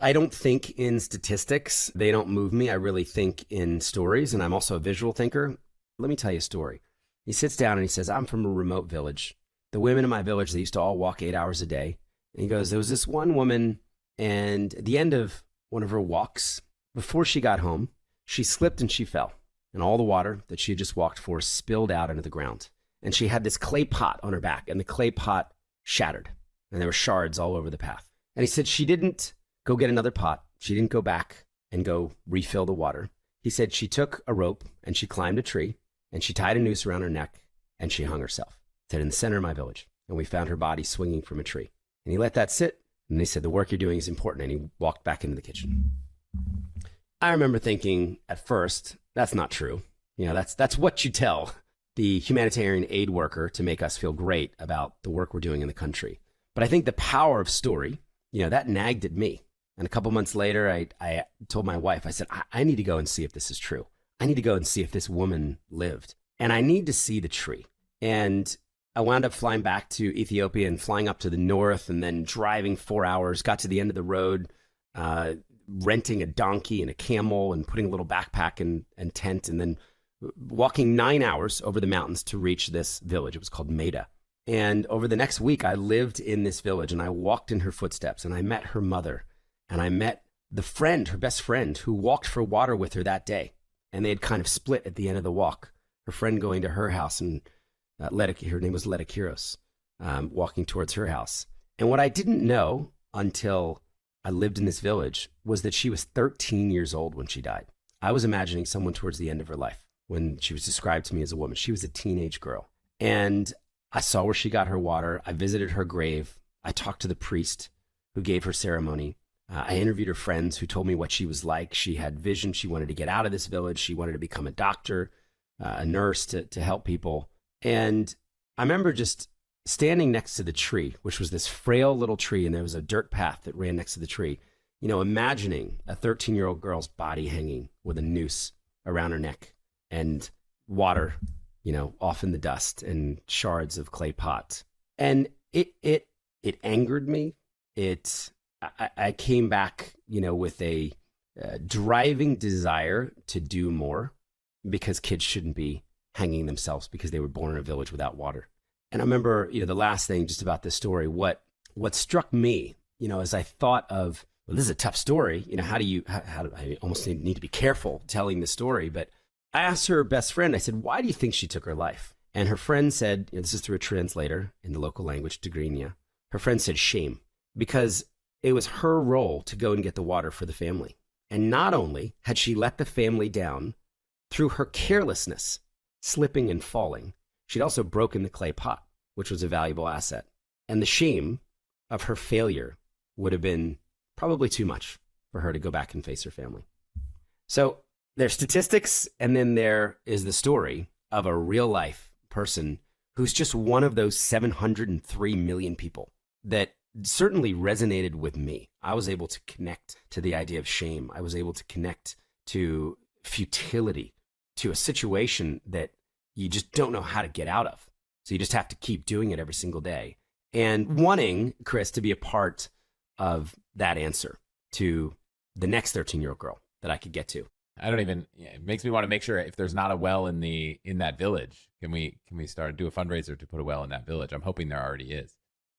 I don't think in statistics. They don't move me. I really think in stories, and I'm also a visual thinker. Let me tell you a story. He sits down and he says, I'm from a remote village. The women in my village, they used to all walk 8 hours a day. And he goes, there was this one woman, and at the end of one of her walks, before she got home, she slipped and she fell. And all the water that she had just walked for spilled out into the ground. And she had this clay pot on her back, and the clay pot shattered. And there were shards all over the path. And he said she didn't go get another pot. She didn't go back and go refill the water. He said she took a rope and she climbed a tree and she tied a noose around her neck and she hung herself. He said, in the center of my village. And we found her body swinging from a tree. And he let that sit. And he said, the work you're doing is important. And he walked back into the kitchen. I remember thinking at first, that's not true. You know, that's what you tell the humanitarian aid worker to make us feel great about the work we're doing in the country. But I think the power of story, you know, that nagged at me. And a couple months later, I told my wife, I said, I need to go and see if this is true. I need to go and see if this woman lived. And I need to see the tree. And I wound up flying back to Ethiopia and flying up to the north and then driving 4 hours, got to the end of the road, renting a donkey and a camel and putting a little backpack and tent, and then walking 9 hours over the mountains to reach this village. It was called Maida. And over the next week, I lived in this village and I walked in her footsteps and I met her mother and I met the friend, her best friend, who walked for water with her that day. And they had kind of split at the end of the walk. Her friend going to her house and her name was Leta Kiros, walking towards her house. And what I didn't know until I lived in this village was that she was 13 years old when she died. I was imagining someone towards the end of her life when she was described to me as a woman. She was a teenage girl. And I saw where she got her water. I visited her grave. I talked to the priest who gave her ceremony. I interviewed her friends who told me what she was like. She had vision. She wanted to get out of this village. She wanted to become a doctor, a nurse to help people. And I remember just standing next to the tree, which was this frail little tree, and there was a dirt path that ran next to the tree, you know, imagining a 13-year-old girl's body hanging with a noose around her neck and water, you know, off in the dust and shards of clay pot. And it angered me. I came back, you know, with a driving desire to do more, because kids shouldn't be hanging themselves because they were born in a village without water. And I remember, you know, the last thing just about this story, what struck me, you know, as I thought of, well, this is a tough story. You know, how do I almost need to be careful telling the story, but I asked her best friend, I said, why do you think she took her life? And her friend said, you know, this is through a translator in the local language, Tigrinya. Her friend said shame, because it was her role to go and get the water for the family. And not only had she let the family down through her carelessness, slipping and falling, she'd also broken the clay pot, which was a valuable asset. And the shame of her failure would have been probably too much for her to go back and face her family. So there's statistics, and then there is the story of a real life person who's just one of those 703 million people that certainly resonated with me. I was able to connect to the idea of shame. I was able to connect to futility, to a situation that you just don't know how to get out of. So you just have to keep doing it every single day. And wanting, Chris, to be a part of that answer to the next 13-year-old girl that I could get to. It makes me want to make sure if there's not a well in that village, can we do a fundraiser to put a well in that village? I'm hoping there already is.